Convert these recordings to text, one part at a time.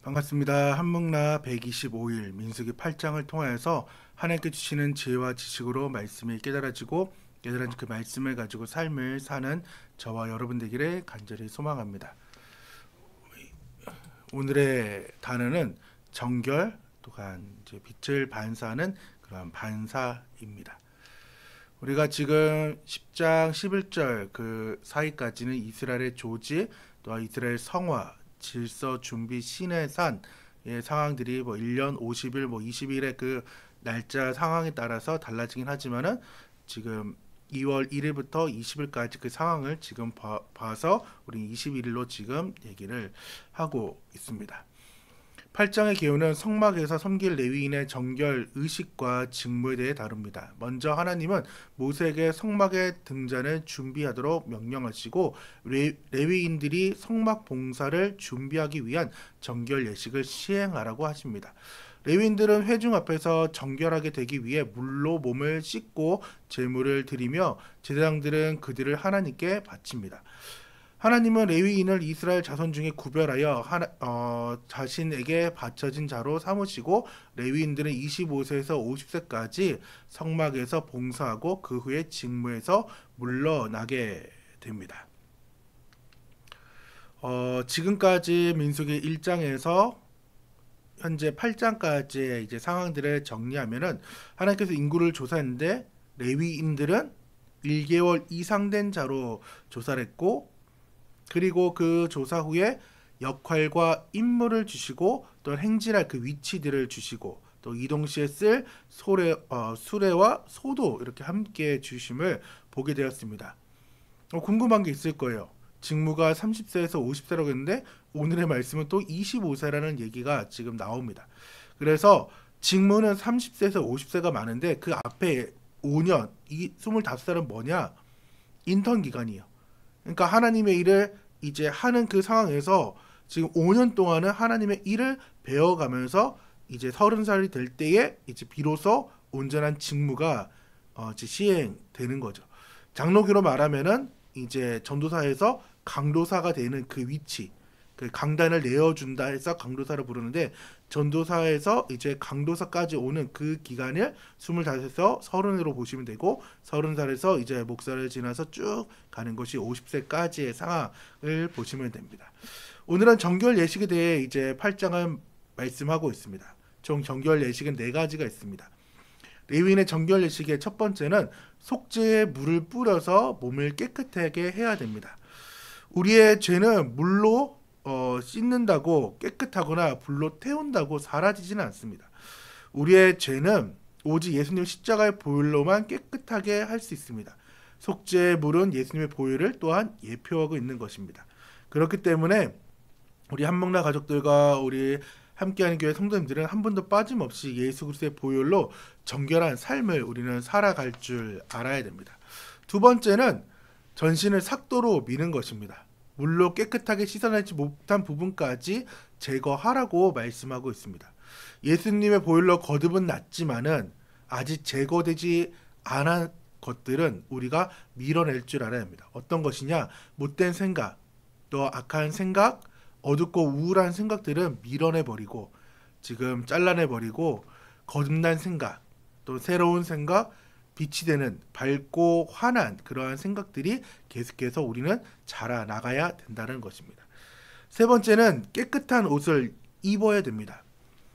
반갑습니다. 한묵나 125일 민수기 8장을 통하여서 하나님께 주시는 지혜와 지식으로 말씀이 깨달아지고 깨달아진 그 말씀을 가지고 삶을 사는 저와 여러분 되기를 간절히 소망합니다. 오늘의 단어는 정결 또한 이제 빛을 반사하는 그러한 반사입니다. 우리가 지금 10장 11절 그 사이까지는 이스라엘의 조지 또한 이스라엘 성화 질서 준비 시내산의 상황들이 뭐 1년 50일 뭐 20일의 그 날짜 상황에 따라서 달라지긴 하지만은 지금 2월 1일부터 20일까지 그 상황을 지금 봐서 우리 21일로 지금 얘기를 하고 있습니다. 8장의 기호는 성막에서 섬길 레위인의 정결 의식과 직무에 대해 다룹니다. 먼저 하나님은 모세에게 성막의 등잔을 준비하도록 명령하시고 레위인들이 성막 봉사를 준비하기 위한 정결 예식을 시행하라고 하십니다. 레위인들은 회중 앞에서 정결하게 되기 위해 물로 몸을 씻고 제물을 드리며 제사장들은 그들을 하나님께 바칩니다. 하나님은 레위인을 이스라엘 자손 중에 구별하여 자신에게 바쳐진 자로 삼으시고 레위인들은 25세에서 50세까지 성막에서 봉사하고 그 후에 직무에서 물러나게 됩니다. 지금까지 민수기 1장에서 현재 8장까지의 이제 상황들을 정리하면은 하나님께서 인구를 조사했는데 레위인들은 1개월 이상 된 자로 조사를 했고 그리고 그 조사 후에 역할과 임무를 주시고 또 행진할 그 위치들을 주시고 또 이동 시에 쓸 수레와 소도 이렇게 함께 주심을 보게 되었습니다. 궁금한 게 있을 거예요. 직무가 30세에서 50세라고 했는데 오늘의 말씀은 또 25세라는 얘기가 지금 나옵니다. 그래서 직무는 30세에서 50세가 많은데 그 앞에 5년, 이 25살은 뭐냐? 인턴 기간이에요. 그러니까 하나님의 일을 이제 하는 그 상황에서 지금 5년 동안은 하나님의 일을 배워가면서 이제 30살이 될 때에 이제 비로소 온전한 직무가 이제 시행되는 거죠. 장로교로 말하면은 이제 전도사에서 강도사가 되는 그 위치, 그 강단을 내어준다 해서 강도사를 부르는데 전도사에서 이제 강도사까지 오는 그 기간을 25에서 30으로 보시면 되고 30살에서 이제 목사를 지나서 쭉 가는 것이 50세까지의 상황을 보시면 됩니다. 오늘은 정결 예식에 대해 이제 8장은 말씀하고 있습니다. 총 정결 예식은 4가지가 있습니다. 레위인의 정결 예식의 첫 번째는 속죄에 물을 뿌려서 몸을 깨끗하게 해야 됩니다. 우리의 죄는 물로 씻는다고 깨끗하거나 불로 태운다고 사라지지는 않습니다. 우리의 죄는 오직 예수님 십자가의 보혈로만 깨끗하게 할 수 있습니다. 속죄의 물은 예수님의 보혈을 또한 예표하고 있는 것입니다. 그렇기 때문에 우리 한목나 가족들과 우리 함께하는 교회 성도님들은 한 번도 빠짐없이 예수 그리스도의 보혈로 정결한 삶을 우리는 살아갈 줄 알아야 됩니다. 두 번째는 전신을 삭도로 미는 것입니다. 물로 깨끗하게 씻어내지 못한 부분까지 제거하라고 말씀하고 있습니다. 예수님의 보혈로 거듭은 났지만은 아직 제거되지 않은 것들은 우리가 밀어낼 줄 알아야 합니다. 어떤 것이냐? 못된 생각, 또 악한 생각, 어둡고 우울한 생각들은 밀어내버리고 지금 잘라내버리고 거듭난 생각, 또 새로운 생각, 빛이 되는 밝고 환한 그러한 생각들이 계속해서 우리는 자라나가야 된다는 것입니다. 세 번째는 깨끗한 옷을 입어야 됩니다.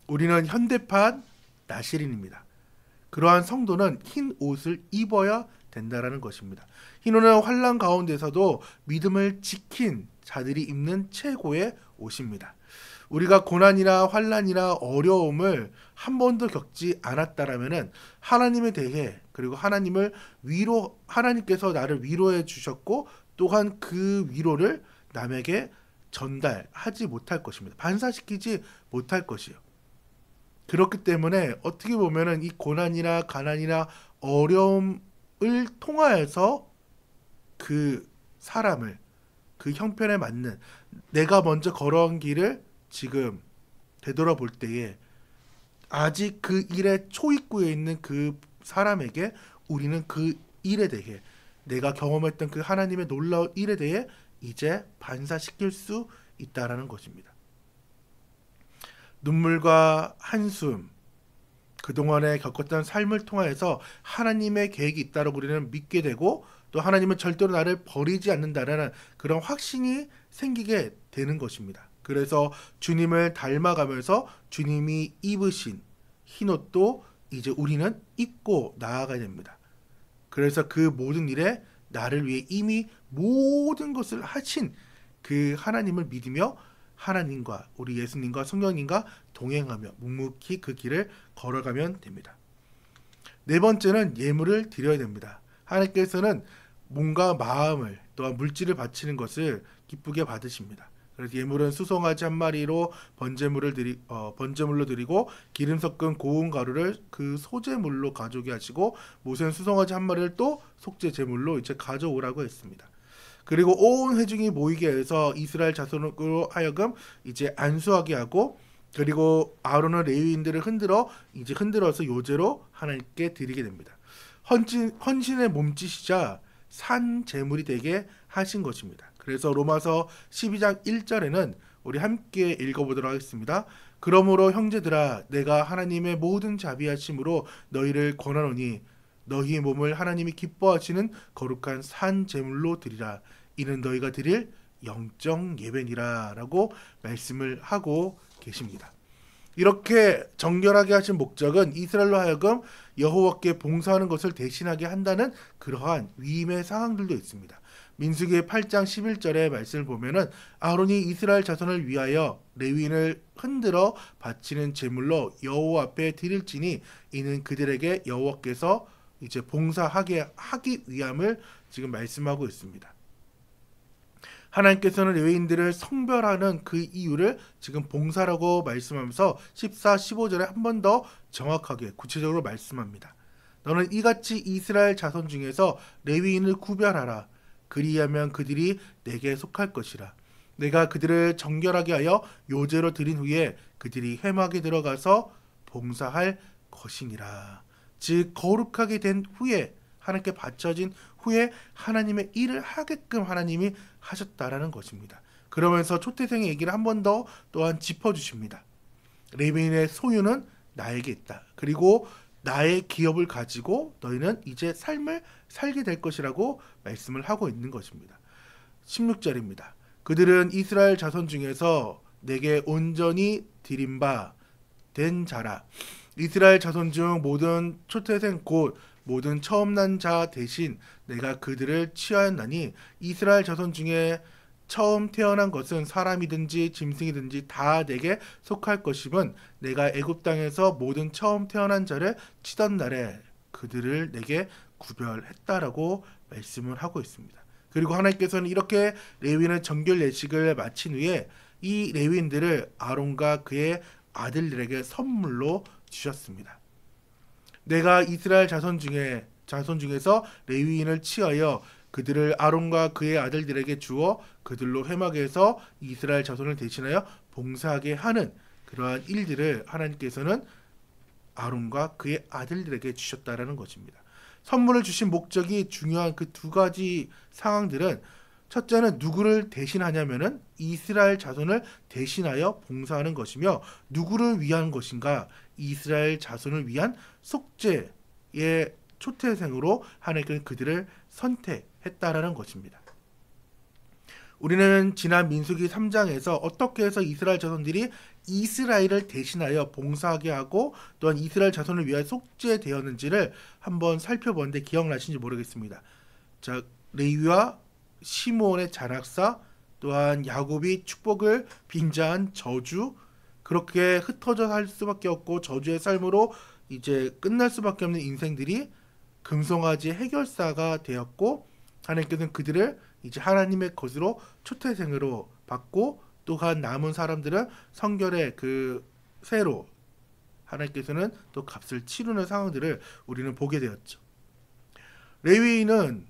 우리는 현대판 나시린입니다. 그러한 성도는 흰 옷을 입어야 된다는 것입니다. 흰 옷은 환난 가운데서도 믿음을 지킨 자들이 입는 최고의 옷입니다. 우리가 고난이나 환난이나 어려움을 한 번도 겪지 않았다라면은 하나님에 대해 그리고 하나님께서 나를 위로해 주셨고 또한 그 위로를 남에게 전달하지 못할 것입니다. 반사시키지 못할 것이요. 그렇기 때문에 어떻게 보면은 이 고난이나 가난이나 어려움을 통하여서 그 사람을 그 형편에 맞는 내가 먼저 걸어온 길을 지금 되돌아볼 때에 아직 그 일의 초입구에 있는 그 사람에게 우리는 그 일에 대해 내가 경험했던 그 하나님의 놀라운 일에 대해 이제 반사시킬 수 있다라는 것입니다. 눈물과 한숨, 그동안에 겪었던 삶을 통하여서 하나님의 계획이 있다고 우리는 믿게 되고 또 하나님은 절대로 나를 버리지 않는다라는 그런 확신이 생기게 되는 것입니다. 그래서 주님을 닮아가면서 주님이 입으신 흰옷도 이제 우리는 입고 나아가야 됩니다. 그래서 그 모든 일에 나를 위해 이미 모든 것을 하신 그 하나님을 믿으며 하나님과 우리 예수님과 성령님과 동행하며 묵묵히 그 길을 걸어가면 됩니다. 네 번째는 예물을 드려야 됩니다. 하나님께서는 몸과 마음을 또한 물질을 바치는 것을 기쁘게 받으십니다. 그래서 예물은 수송아지 한 마리로 번제물로 드리고 기름 섞은 고운 가루를 그 소제물로 가져오게 하시고 모세는 수송아지 한 마리를 또 속죄 제물로 이제 가져오라고 했습니다. 그리고 온 회중이 모이게 해서 이스라엘 자손으로 하여금 이제 안수하게 하고 그리고 아론은 레위인들을 흔들어서 요제로 하나님께 드리게 됩니다. 헌신의 몸짓이자 산 제물이 되게 하신 것입니다. 그래서 로마서 12장 1절에는 우리 함께 읽어보도록 하겠습니다. 그러므로 형제들아 내가 하나님의 모든 자비하심으로 너희를 권하노니 너희의 몸을 하나님이 기뻐하시는 거룩한 산 제물로 드리라. 이는 너희가 드릴 영적 예배니라 라고 말씀을 하고 계십니다. 이렇게 정결하게 하신 목적은 이스라엘로 하여금 여호와께 봉사하는 것을 대신하게 한다는 그러한 위임의 상황들도 있습니다. 민수기 8장 11절의 말씀을 보면은 아론이 이스라엘 자손을 위하여 레위인을 흔들어 바치는 제물로 여호와 앞에 드릴지니 이는 그들에게 여호와께서 이제 봉사하게 하기 위함을 지금 말씀하고 있습니다. 하나님께서는 레위인들을 성별하는 그 이유를 지금 봉사라고 말씀하면서 14, 15절에 한 번 더 정확하게 구체적으로 말씀합니다. 너는 이같이 이스라엘 자손 중에서 레위인을 구별하라. 그리하면 그들이 내게 속할 것이라. 내가 그들을 정결하게 하여 요제로 드린 후에 그들이 회막에 들어가서 봉사할 것이니라. 즉 거룩하게 된 후에 하나님께 바쳐진 후에 하나님의 일을 하게끔 하나님이 하셨다라는 것입니다. 그러면서 초태생의 얘기를 한 번 더 또한 짚어주십니다. 레위인의 소유는 나에게 있다. 그리고 나의 기업을 가지고 너희는 이제 삶을 살게 될 것이라고 말씀을 하고 있는 것입니다. 16절입니다. 그들은 이스라엘 자손 중에서 내게 온전히 드린 바 된 자라. 이스라엘 자손 중 모든 초태생 곧 모든 처음 난 자 대신 내가 그들을 취하였나니 이스라엘 자손 중에 처음 태어난 것은 사람이든지 짐승이든지 다 내게 속할 것임은 내가 애굽 땅에서 모든 처음 태어난 자를 치던 날에 그들을 내게 구별했다라고 말씀을 하고 있습니다. 그리고 하나님께서는 이렇게 레위인의 정결 예식을 마친 후에 이 레위인들을 아론과 그의 아들들에게 선물로 주셨습니다. 내가 이스라엘 자손 중에서 레위인을 취하여 그들을 아론과 그의 아들들에게 주어 그들로 회막에서 이스라엘 자손을 대신하여 봉사하게 하는 그러한 일들을 하나님께서는 아론과 그의 아들들에게 주셨다라는 것입니다. 선물을 주신 목적이 중요한 그 두 가지 상황들은 첫째는 누구를 대신하냐면은 이스라엘 자손을 대신하여 봉사하는 것이며 누구를 위한 것인가? 이스라엘 자손을 위한 속죄의 초태생으로 하나님께서 그들을 선택했다라는 것입니다. 우리는 지난 민수기 3장에서 어떻게 해서 이스라엘 자손들이 이스라엘을 대신하여 봉사하게 하고 또한 이스라엘 자손을 위하여 속죄되었는지를 한번 살펴보는데 기억나신지 모르겠습니다. 자, 레위와 시므온의 잔악사, 또한 야곱이 축복을 빙자한 저주, 그렇게 흩어져 살 수밖에 없고 저주의 삶으로 이제 끝날 수밖에 없는 인생들이 금송아지 해결사가 되었고 하나님께서는 그들을 이제 하나님의 것으로 초태생으로 받고 또한 남은 사람들은 성결의 그 새로 하나님께서는 또 값을 치르는 상황들을 우리는 보게 되었죠. 레위인은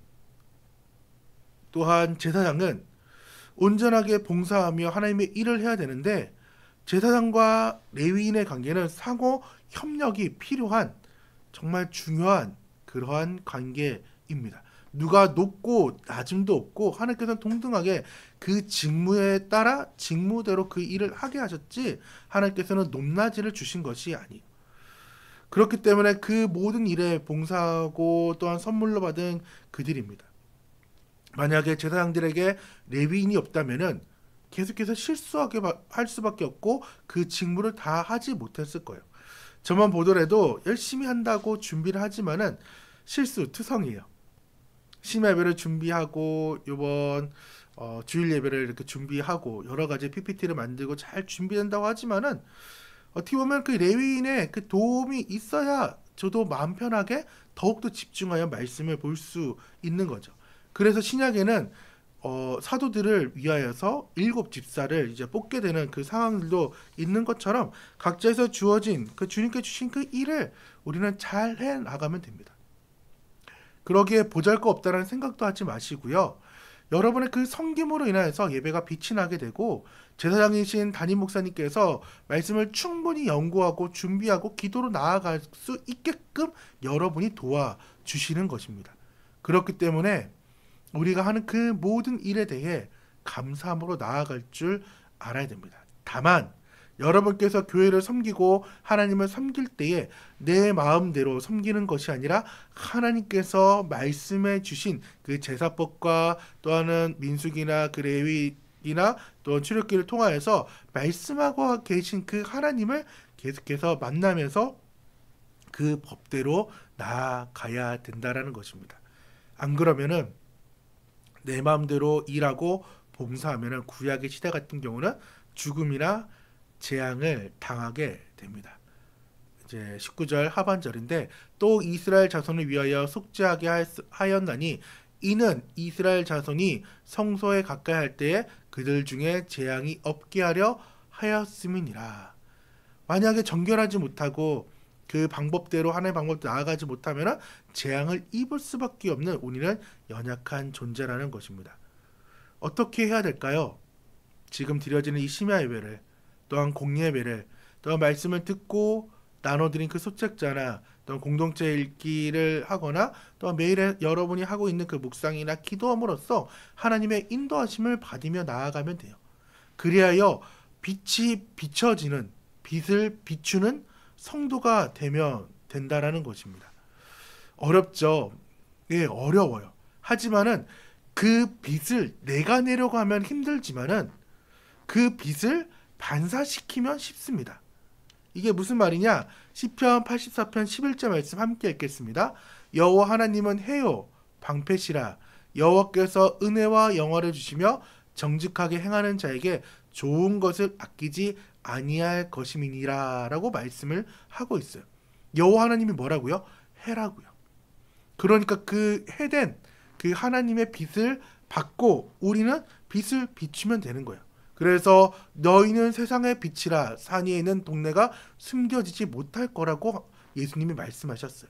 또한 제사장은 온전하게 봉사하며 하나님의 일을 해야 되는데 제사장과 레위인의 관계는 상호 협력이 필요한 정말 중요한 그러한 관계입니다. 누가 높고 낮음도 없고 하나님께서는 동등하게 그 직무에 따라 직무대로 그 일을 하게 하셨지 하나님께서는 높낮이를 주신 것이 아니에요. 그렇기 때문에 그 모든 일에 봉사하고 또한 선물로 받은 그들입니다. 만약에 제사장들에게 레위인이 없다면은 계속해서 실수하게 할 수밖에 없고 그 직무를 다 하지 못했을 거예요. 저만 보더라도 열심히 한다고 준비를 하지만은 실수, 투성이에요. 심야 예배를 준비하고 요번 주일 예배를 이렇게 준비하고 여러 가지 PPT를 만들고 잘 준비된다고 하지만은 어떻게 보면 그 레위인의 그 도움이 있어야 저도 마음 편하게 더욱더 집중하여 말씀을 볼 수 있는 거죠. 그래서 신약에는 사도들을 위하여서 7집사를 이제 뽑게 되는 그 상황들도 있는 것처럼 각자에서 주어진 그 주님께 주신 그 일을 우리는 잘 해 나가면 됩니다. 그러기에 보잘것없다라는 생각도 하지 마시고요. 여러분의 그 섬김으로 인하여서 예배가 빛이 나게 되고 제사장이신 담임 목사님께서 말씀을 충분히 연구하고 준비하고 기도로 나아갈 수 있게끔 여러분이 도와주시는 것입니다. 그렇기 때문에 우리가 하는 그 모든 일에 대해 감사함으로 나아갈 줄 알아야 됩니다. 다만 여러분께서 교회를 섬기고 하나님을 섬길 때에 내 마음대로 섬기는 것이 아니라 하나님께서 말씀해 주신 그 제사법과 또한은 민수기나 그 레위기나 또 출애굽기를 통하여서 말씀하고 계신 그 하나님을 계속해서 만나면서 그 법대로 나아가야 된다라는 것입니다. 안 그러면은 내 마음대로 일하고 봉사하면은 구약의 시대 같은 경우는 죽음이나 재앙을 당하게 됩니다. 이제 19절 하반절인데 또 이스라엘 자손을 위하여 속죄하게 하였나니 이는 이스라엘 자손이 성소에 가까이 할 때에 그들 중에 재앙이 없게 하려 하였음이니라. 만약에 정결하지 못하고 그 방법대로 하나님의 방법대로 나아가지 못하면 재앙을 입을 수밖에 없는 우리는 연약한 존재라는 것입니다. 어떻게 해야 될까요? 지금 드려지는 이 심야 예배를 또한 공예 예배를 또한 말씀을 듣고 나눠드린 그 소책자나 또한 공동체 읽기를 하거나 또한 매일 여러분이 하고 있는 그 묵상이나 기도함으로써 하나님의 인도하심을 받으며 나아가면 돼요. 그리하여 빛이 비춰지는 빛을 비추는 성도가 되면 된다라는 것입니다. 어렵죠. 예, 어려워요. 하지만은 그 빛을 내가 내려고 하면 힘들지만은 그 빛을 반사시키면 쉽습니다. 이게 무슨 말이냐? 시편 84편 11절 말씀 함께 읽겠습니다. 여호와 하나님은 해요 방패시라. 여호와께서 은혜와 영화를 주시며 정직하게 행하는 자에게 좋은 것을 아끼지 아니할 것임이니라 라고 말씀을 하고 있어요. 여호와 하나님이 뭐라고요? 해라고요. 그러니까 그 해된 그 하나님의 빛을 받고 우리는 빛을 비추면 되는 거예요. 그래서 너희는 세상의 빛이라 산 위에 있는 동네가 숨겨지지 못할 거라고 예수님이 말씀하셨어요.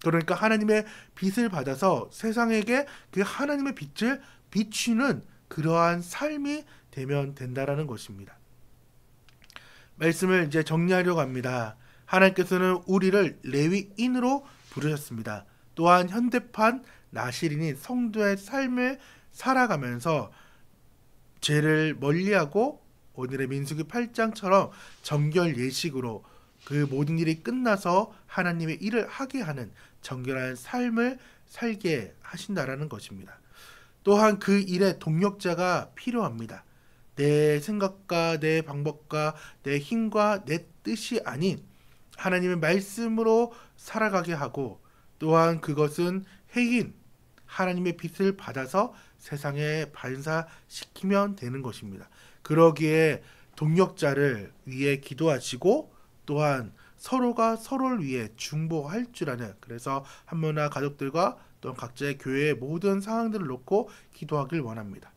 그러니까 하나님의 빛을 받아서 세상에게 그 하나님의 빛을 비추는 그러한 삶이 되면 된다라는 것입니다. 말씀을 이제 정리하려고 합니다. 하나님께서는 우리를 레위인으로 부르셨습니다. 또한 현대판 나실인인 성도의 삶을 살아가면서 죄를 멀리하고 오늘의 민수기 8장처럼 정결 예식으로 그 모든 일이 끝나서 하나님의 일을 하게 하는 정결한 삶을 살게 하신다라는 것입니다. 또한 그 일에 동력자가 필요합니다. 내 생각과 내 방법과 내 힘과 내 뜻이 아닌 하나님의 말씀으로 살아가게 하고 또한 그것은 해인 하나님의 빛을 받아서 세상에 반사시키면 되는 것입니다. 그러기에 동력자를 위해 기도하시고 또한 서로가 서로를 위해 중보할 줄 아는, 그래서 한문화 가족들과 또한 각자의 교회의 모든 상황들을 놓고 기도하길 원합니다.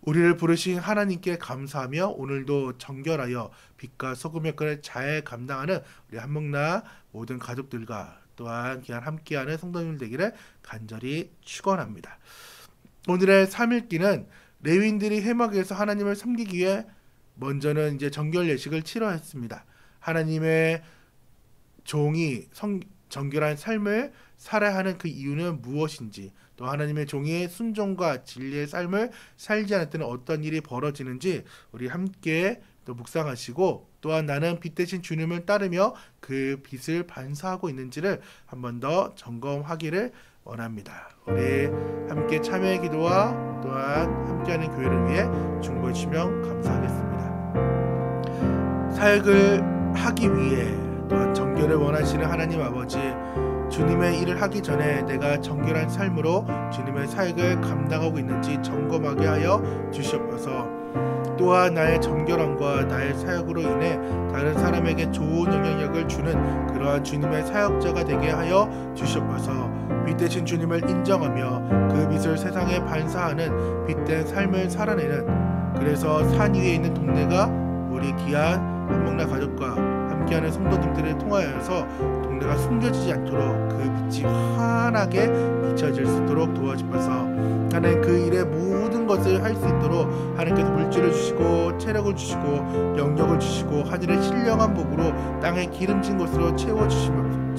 우리를 부르신 하나님께 감사하며 오늘도 정결하여 빛과 소금의 역할을 잘 감당하는 우리 한목나 모든 가족들과 또한 귀한 함께하는 성도님들 되기를 간절히 축원합니다. 오늘의 3일기는 레위인들이 회막에서 하나님을 섬기기 위해 먼저는 이제 정결 예식을 치러했습니다. 하나님의 종이 정결한 삶을 살아야 하는 그 이유는 무엇인지, 또 하나님의 종의 순종과 진리의 삶을 살지 않을 때는 어떤 일이 벌어지는지 우리 함께 또 묵상하시고, 또한 나는 빛 대신 주님을 따르며 그 빛을 반사하고 있는지를 한 번 더 점검하기를 원합니다. 우리 함께 참여의 기도와 또한 함께하는 교회를 위해 중보해 주시면 감사하겠습니다. 사역을 하기 위해 또한 정결을 원하시는 하나님 아버지, 주님의 일을 하기 전에 내가 정결한 삶으로 주님의 사역을 감당하고 있는지 점검하게 하여 주시옵소서. 또한 나의 정결함과 나의 사역으로 인해 다른 사람에게 좋은 영향력을 주는 그러한 주님의 사역자가 되게 하여 주시옵소서. 빛 대신 주님을 인정하며 그 빛을 세상에 반사하는 빛된 삶을 살아내는, 그래서 산 위에 있는 동네가 우리 귀한 한목나 가족과 함께하는 성도님들을 통하여서 동네가 숨겨지지 않도록 그 빛이 환하게 비춰질 수 있도록 도와주셔서 하나님 그 일의 모든 것을 할 수 있도록 하나님께서 물질을 주시고 체력을 주시고 영역을 주시고 하늘의 신령한 복으로 땅의 기름진 것으로 채워주시면서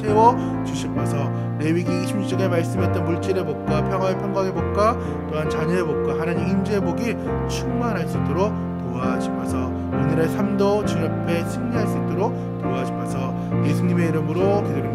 레위기 26장에 말씀했던 물질의 복과 평화의 평강의 복과 또한 자녀의 복과 하나님 임재의 복이 충만할 수 있도록 도와주셔서 오늘의 삶도 주 옆에 승리할 수 있도록 도와주셔서 예수님의 이름으로 기도드립니다.